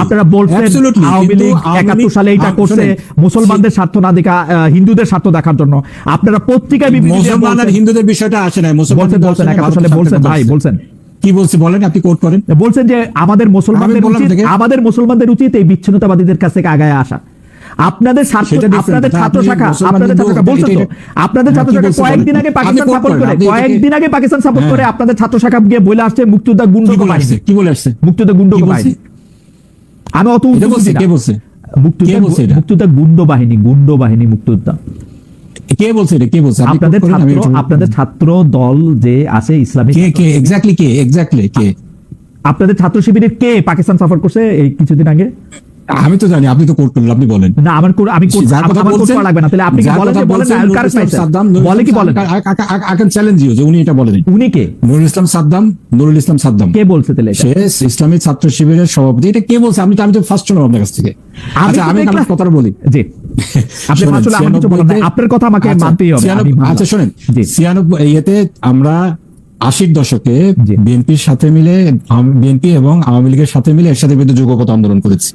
আপনারা বলছেন আওয়ামী লীগ ৭১ সালে এটা করছে মুসলমানদের স্বার্থ না দেখা হিন্দুদের স্বার্থ দেখার জন্য। আপনারা পত্রিকায় মুসলমান আর হিন্দুদের বিষয়টা আসে না। মুসলমানদের বলছেন ৭১ সালে বলছেন ভাই, বলছেন কি বলছি বলেন, আপনি কোট করেন। বলছেন যে আমাদের মুসলমানদের উচিত এই বিচ্ছিন্নতাবাদীদের কাছ থেকে আগায় আসা। আপনাদের ছাত্র শাখা বলছেন তো, আপনাদের ছাত্র শাখা কয়েকদিন আগে পাকিস্তান সাপোর্ট করে আপনাদের ছাত্র শাখা গিয়ে বলে আসছে মুক্তিযোদ্ধা গুন্ড বাহিনী। কি বলে আসছে? মুক্তিযোদ্ধা গুন্ড বাহিনী। আমি অত কে বলছে? মুক্তিযোদ্ধা গুন্ড বাহিনী মুক্তিযোদ্ধা কে বলছে? কে বলছে? আপনাদের ছাত্র দল যে আছে ইসলামিক, কে এক্স্যাক্টলি কে আপনাদের ছাত্র শিবিরের কে পাকিস্তান সফর করছে এই কিছুদিন আগে? আমি তো জানি, আপনি তো কোট করলেন, আপনি বলেন না। আমি লাগবে না, তাহলে আপনি কি বলেন? বলে কি বলেন? I can challenge you যে উনি এটা বলেন। উনি কে? নুরুল ইসলাম সাদ্দাম কে বলছে তাহলে? সে ইসলামী ছাত্র শিবিরের সভাপতি। এটা কে বলছে? আমি তো ফার্স্ট শুনলাম আপনার কাছ থেকে। আচ্ছা, আমি আমার কথাটা বলি। জি, আপনি আসলে আমি কিছু বললাম না, আপনার কথা আমাকে মানতেই হবে। আচ্ছা শুনেন, 96 আমরা 80-র দশকে বিএনপির সাথে মিলে, বিএনপি এবং আওয়ামী লীগের সাথে মিলে একসাথে বিরুদ্ধে যুগপৎ আন্দোলন করেছি।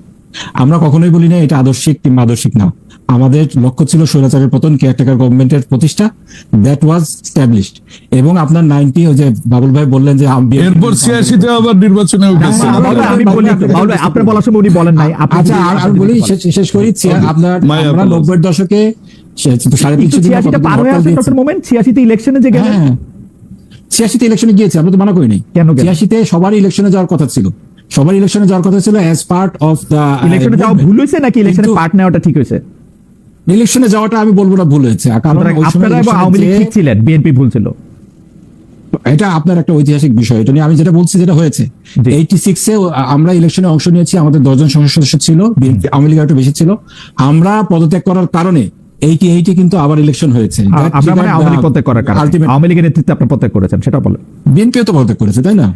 আমরা কখনোই বলি না এটা আদর্শিক কিংবা আদর্শিক না। আমাদের লক্ষ্য ছিল স্বৈরাচারের পতন, কেয়ারটেকার গভর্নমেন্টের প্রতিষ্ঠা। That was established. এবং আপনার 90 ওই যে বাবুল ভাই বললেন যে এরপর 86-তে আবার নির্বাচনে উঠেছে। আমি বলি বাবুল ভাই, আপনার বলার সময় উনি বলেন নাই। আচ্ছা, আর বলি শেষ করি। আপনার আমরা 90-এর দশকে 86টা পার হয়ে আসে ডক্টর মোমেন। 86তে ইলেকশনে যে গেলেন, 86তে ইলেকশনে গিয়েছে, আমরা তো মানা করিনি। 86তে সবার ইলেকশনে যাওয়ার কথা ছিল, অ্যাজ পার্ট অফ দা। ইলেকশনে যাওয়া ভুল হয়েছে নাকি ইলেকশনে পার্ট নেওয়াটা ঠিক হয়েছে? ইলেকশনে যাওয়াটা আমি বলবো না ভুল হয়েছে, কারণ আপনারা আওয়ামী লীগ ঠিক ছিলেন, বিএনপি ভুল ছিল। এটা আপনার একটা ঐতিহাসিক বিষয়। এটা নিয়ে আমি যেটা বলছি যেটা হয়েছে, 86-এ আমরা ইলেকশনে অংশ নিয়েছি, আমাদের 10 জন সংসদ সদস্য ছিল, আওয়ামী লীগের একটু বেশি ছিল। আমরা পদত্যাগ করার কারণে 88 কিন্তু আবার ইলেকশন হয়েছে। আওয়ামী লীগ পদত্যাগ করার কারণে, আওয়ামী লীগের নেতৃত্বে আপনি পদত্যাগ করেছেন সেটা বলেন। বিএনপিও তো পদত্যাগ করেছে, তাই না?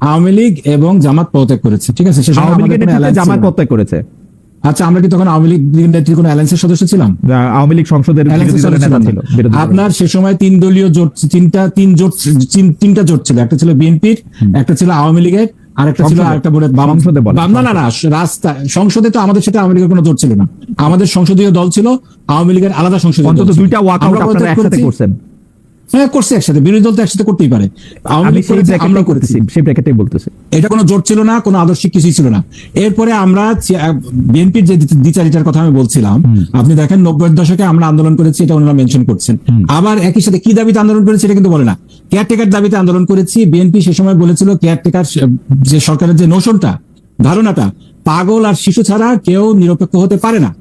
আওয়ামী লীগ এবং জামাত পদত্যাগ করেছে, ঠিক আছে? জামাত পদত্যাগ করেছে। আচ্ছা, আমরা কি তখন আওয়ামী লীগ নেতৃত্বের কোনো অ্যালায়েন্সের সদস্য ছিলাম? আওয়ামী লীগ সংসদের নেতা ছিল। আপনার সে সময় 3 দলীয় জোট, তিনটা জোট ছিল। একটা ছিল বিএনপির, একটা ছিল আওয়ামী লীগের, আরেকটা ছিল আরেকটা বলে রাস্তা সংসদে। তো আমাদের সাথে আওয়ামী লীগের কোনো জোট ছিল না। আমাদের সংসদীয় দল ছিল, আওয়ামী লীগের আলাদা সংসদীয় দল। দুইটা ওয়াকআউট আপনারা একসাথে করছেন। হ্যাঁ, করছে একসাথে। বিরোধী দল তো একসাথে করতেই পারে। আমরা করতেছি, সেই ব্র্যাকেটেই বলতেছি। এটা কোনো জোট ছিল না, কোনো আদর্শিক কিছুই ছিল না। এরপরে আমরা বিএনপির যে দ্বিচারিতার কথা আমি বলছিলাম, আপনি দেখেন 90-এর দশকে আমরা আন্দোলন করেছি, এটা ওনারা মেনশন করছেন। আবার একই সাথে কি দাবিতে আন্দোলন করেছি এটা কিন্তু বলে না। কেয়ারটেকার দাবিতে আন্দোলন করেছি। বিএনপি সে সময় বলেছিল কেয়ারটেকার যে সরকারের যে নোশনটা, ধারণাটা, পাগল আর শিশু ছাড়া কেউ নিরপেক্ষ হতে পারে না।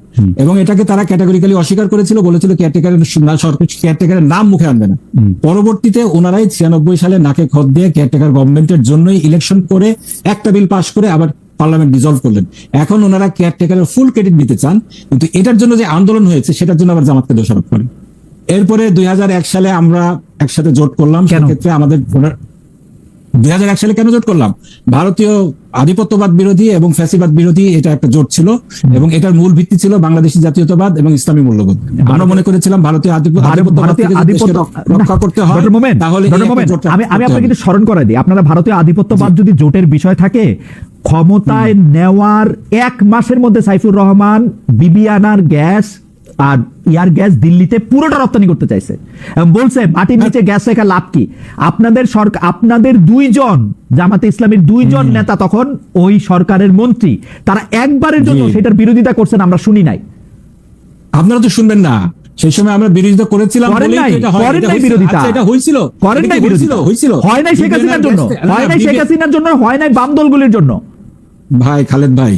এবং এটাকে তারা ক্যাটাগরিক্যালি অস্বীকার করেছিল, বলেছিল কেয়ারটেকারের নাম মুখে আনবে না। পরবর্তীতে ওনারাই 96 সালে নাকে খত দিয়ে কেয়ারটেকার গভর্নমেন্টের জন্যই ইলেকশন করে একটা বিল পাস করে আবার পার্লামেন্ট ডিসলভ করলেন। এখন ওনারা কেয়ারটেকারের ফুল ক্রেডিট দিতে চান, কিন্তু এটার জন্য যে আন্দোলন হয়েছে সেটার জন্য আবার জামাতকে দোষারোপ করেন। এরপরে 2001 সালে আমরা একসাথে জোট করলাম। সেক্ষেত্রে আমাদের 2001 সালে কেন জোট করলাম? ভারতীয় আধিপত্যবাদ বিরোধী এবং ফ্যাসিবাদ বিরোধী এটা একটা জোট ছিল, এবং এটার মূল ভিত্তি ছিল বাংলাদেশী জাতীয়তাবাদ এবং ইসলামী মূল্যবোধ। আমরা মনে করেছিলাম ভারতীয় আধিপত্য রক্ষা করতে হয়, তাহলে আমি আপনাকে একটু স্মরণ করাই দিই। আপনারা ভারতীয় আধিপত্যবাদ যদি জোটের বিষয় থাকে, ক্ষমতায় নেওয়ার 1 মাসের মধ্যে সাইফুর রহমান বিবিআনার গ্যাস আর ইয়ার গ্যাস দিল্লিতে পুরোটা রপ্তানি করতে চাইছে, বলছে মাটির নিচে গ্যাস রেখা লাভ কি? আপনাদের সরকার, আপনাদের 2 জন জামাতে ইসলামের 2 জন নেতা তখন ওই সরকারের মন্ত্রী, তারা একবারের জন্য সেটার বিরোধিতা করছেন আমরা শুনি নাই। আপনারা তো শুনবেন না। সেই সময় আমরা বিরোধিতা করেছিলাম, হয় নাই শেখ হাসিনার জন্য, হয় নাই বাম দলগুলির জন্য। ভাই খালেদ ভাই,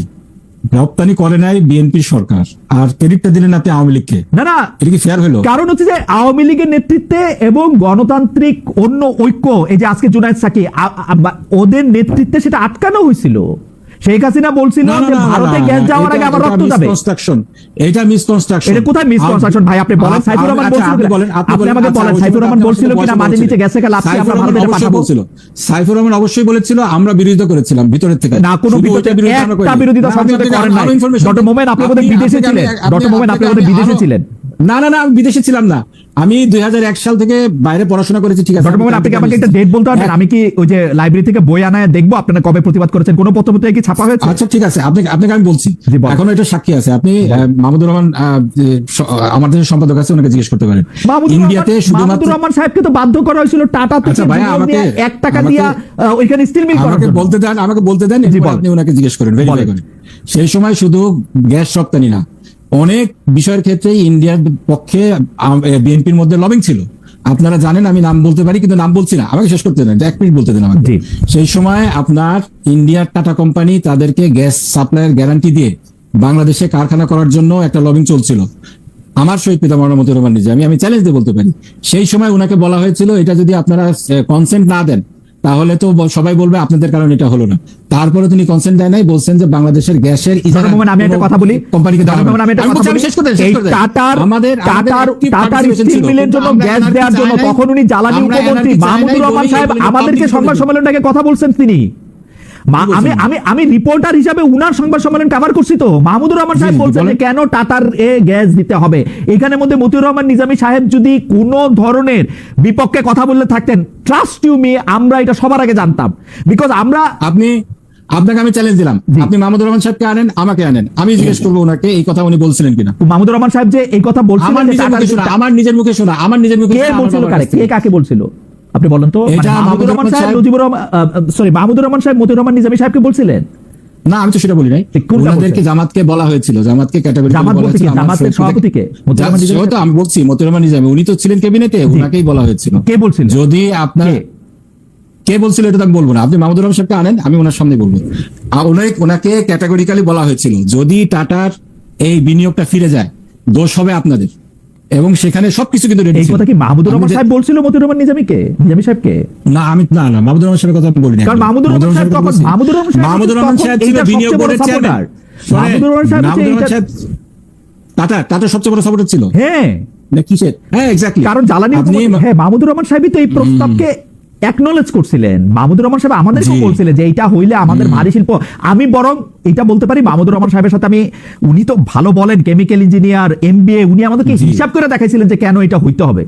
রপ্তানি করে নাই বিএনপির সরকার, আর ক্রেডিটটা দিলেন আপনি আওয়ামী লীগকে। না, এটা কি ফেয়ার হলো? কারণ হচ্ছে যে আওয়ামী লীগের নেতৃত্বে এবং গণতান্ত্রিক অন্য ঐক্য, এই যে আজকে জুনায়েদ সাকি, ওদের নেতৃত্বে সেটা আটকানো হয়েছিল। শেখ হাসিনা বলছিল যে ভারতে গ্যাস যাওয়ার আগে আবার রক্ত যাবে। এটা মিসকনস্ট্রাকশন। এটা কোথায় মিসকনস্ট্রাকশন ভাই? আপনি বলেন সাইফুর রহমান বলছিল, আপনি আমাকে বলেন সাইফুর রহমান বলছিল কিনা মাটির নিচে গ্যাস রেখা লাভ কি আমরা ভারতে এটা পাঠাবো? সাইফুর রহমান অবশ্যই বলেছিল, আমরা বিরোধিতা করেছিলাম ভিতরের থেকে। না, কোনো বিরোধিতা সংসদে করেন নাই। ডক্টর মোমেন আপনি বোধহয় বিদেশে ছিলেন। না, আমি বিদেশে ছিলাম না। আমি 2001 সাল থেকে বাইরে পড়াশোনা করেছি, ঠিক আছে। ডক্টর মোমেন, আপনি কি আমাকে একটা ডেট বলতে পারবেন? আমি কি ওই যে লাইব্রেরি থেকে বই আনায় দেখবো আপনারা কবে প্রতিবাদ করেছেন? কোন পত্রপত্রিকায় কি ছাপা হয়েছে? আচ্ছা ঠিক আছে, আপনাকে আমি বলছি, জি, বলেন। এখনো এটা সাক্ষী আছে। আপনি মাহমুদুর রহমান আমাদের দেশের সম্পাদক আছে, ওনাকে জিজ্ঞেস করতে পারেন। ইন্ডিয়াতে শুধুমাত্র মাহমুদুর রহমান সাহেবকে তো বাধ্য করা হয়েছিল টাটা থেকে আচ্ছা ভাইয়া, জুনিয়র নিয়ে 1 টাকা দিয়া ওইখানে স্টিল মিল করার আমাকে জন্য। বলতে দেন, জি, এরপর বলেন। আপনি ওনাকে জিজ্ঞেস করেন, ভেরিফাই বলেন। করেন। সেই সময় শুধু গ্যাস রপ্তানি না, অনেক বিষয়ের ক্ষেত্রে ইন্ডিয়ার পক্ষে বিএনপির মধ্যে লবিং ছিল। আপনারা জানেন, আমি নাম বলতে পারি কিন্তু নাম বলছি না, আমাকে শেষ করতে দেন, 1 মিনিট বলতে দেন আমাকে। জি। সেই সময় আপনার ইন্ডিয়ার টাটা কোম্পানি তাদেরকে গ্যাস সাপ্লাইয়ের গ্যারান্টি দিয়ে বাংলাদেশে কারখানা করার জন্য একটা লবিং চলছিল। আমার শহীদ পিতা মৌলানা মতিউর রহমান নিজামী, আমি চ্যালেঞ্জ দিয়ে বলতে পারি, সেই সময় ওনাকে বলা হয়েছিল এটা যদি আপনারা কনসেন্ট না দেন তাহলে তো সবাই বলবে আপনাদের কারণে এটা হলো না। তারপরে তিনি কনসেন্ট দেয় নাই, বলছেন যে বাংলাদেশের গ্যাসের ডক্টর মোমেন, আমি একটা কথা বলি। কোম্পানিকে দেওয়া ডক্টর মোমেন, আমি একটা কথা বলি। এই টাটার স্টিল মিলের জন্য গ্যাস দেওয়ার জন্য তখন উনি জ্বালানি উপমন্ত্রী মাহমুদুর রহমান সাহেব আমাদেরকে সংবাদ সম্মেলনটাকে কথা বলছেন তিনি। আমি রিপোর্টার হিসাবে উনার সংবাদ সম্মেলন কভার করছি তো। মাহমুদুর রহমান সাহেব বলছেন যে কেন টাটার গ্যাস দিতে হবে। এখানে মধ্যে মতিউর রহমান নিজামী সাহেব যদি কোন ধরনের বিপক্ষে কথা বললে থাকতেন, ট্রাস্ট ইউ মি, আমরা এটা সবার আগে জানতাম। বিকজ আমরা আপনাকে আমি চ্যালেঞ্জ দিলাম, আপনি মাহমুদুর রহমান সাহেবকে আনেন, আমাকে আনেন, আমি জিজ্ঞেস করবো ওনাকে এই কথা উনি বলছিলেন কিনা। মাহমুদুর রহমান সাহেব যে এই কথা বলছিলেন, আমার নিজের মুখে শোনা। কে বলছিল? কে কাকে বলছিল আপনি বলেন তো? এটা মাহমুদুর রহমান সাহেব, মাহমুদুর রহমান সাহেব মতিউর রহমান নিজামী সাহেবকে বলছিলেন? না, আমি তো সেটা বলি নাই। ওনাদেরকে জামাতকে বলা হয়েছিল, জামাতকে ক্যাটাগরি জামাত বলতে কি? জামাতের সভাপতিকে মতিউর রহমান নিজামী? তো আমি বলছি মতিউর রহমান নিজামী, উনি তো ছিলেন ক্যাবিনেটে, ওনাকেই বলা হয়েছিল। কে বলছিল? যদি আপনার কে বলছিল এটা তো আমি বলবো না, আপনি মাহমুদুর রহমান সাহেবকে আনেন, আমি ওনার সামনে বলবো। ওনাকে ক্যাটাগরিক্যালি বলা হয়েছিল যদি টাটার এই বিনিয়োগটা ফিরে যায় দোষ হবে আপনাদের, এবং সেখানে সবকিছু কিন্তু রেডি এই ছিল। কথা কি মাহমুদুর রহমান সাহেব বলছিল মতিউর রহমান নিজামী সাহেবকে? না, না মাহমুদুর রহমান সাহেবের কথা আমি বলি না। কারণ মাহমুদুর রহমান সাহেব তখন মাহমুদুর রহমান সাহেব ছিল বিনিয়োগ বোর্ডের চেয়ারম্যান। মাহমুদুর রহমান সাহেব টাটার সবচেয়ে বড় সাপোর্টার ছিল। হ্যাঁ, না কিসের? হ্যাঁ এক্স্যাক্টলি। কারণ জ্বালানি হ্যাঁ, মাহমুদুর রহমান সাহেবই তো এই প্রস্তাবকে অ্যাকনলেজ করছিলেন। মাহমুদুর রহমান সাহেব আমাদেরকে বলছিলেন যে এইটা হইলে আমাদের ভারী শিল্প। আমি বরং এটা বলতে পারি, মাহমুদুর রহমান সাহেবের সাথে উনি তো ভালো বলেন, কেমিক্যাল ইঞ্জিনিয়ার, এমবিএ, উনি আমাদেরকে হিসাব করে দেখাইছিলেন যে কেন এটা হইতে হবে।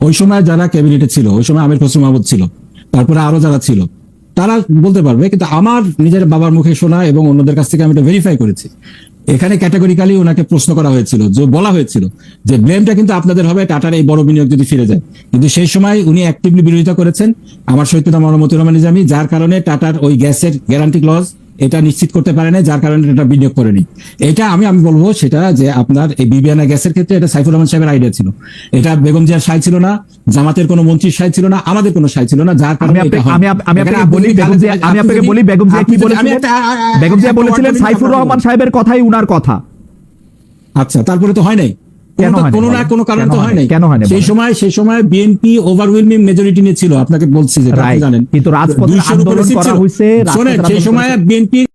ওই সময় যারা ক্যাবিনেটে ছিল, ওই সময় আমির খসরু মাহমুদ ছিল, তারপরে আরো যারা ছিল তারা বলতে পারবে, কিন্তু আমার নিজের বাবার মুখে শোনা এবং অন্যদের কাছ থেকে আমি এটা ভেরিফাই করেছি, এখানে ক্যাটাগরিক্যালি ওনাকে প্রশ্ন করা হয়েছিল, যে বলা হয়েছিল যে ব্লেমটা কিন্তু আপনাদের হবে টাটার এই বড় বিনিয়োগ যদি ফিরে যায়। কিন্তু সেই সময় উনি অ্যাক্টিভলি বিরোধিতা করেছেন আমার শহীদ পিতা মৌলানা মতিউর রহমান নিজামী, যার কারণে টাটার ওই গ্যাসের গ্যারান্টি ক্লজ এটা নিশ্চিত করতে পারে না, যার কারণে এটা বিনিয়োগ করেনি। এটা আমি বলবো সেটা যে আপনার এই বিবিআনা গ্যাসের ক্ষেত্রে এটা সাইফুর রহমান সাহেবের আইডিয়া ছিল, এটা বেগম জিয়ার সাই ছিল না, জামাতের কোনো মন্ত্রীর সাই ছিল না, আমাদের কোনো সাই ছিল না, যার কারণে আমি আপনাকে বলি বেগম জিয়া কি বলেছিলেন। বেগম জিয়া বলেছিলেন সাইফুর রহমান সাহেবের কথাই উনার কথা। আচ্ছা, তারপরে তো হয় নাই, কোনো না কোনো কারণে তো হয় নাই। কেন হয় না? সেই সময় বিএনপি ওভারওয়েলমিং মেজরিটি নিয়ে ছিল, আপনাকে বলছি যে জানেন, কিন্তু রাজপথে আন্দোলন করা হয়েছে। সেই সময় বিএনপি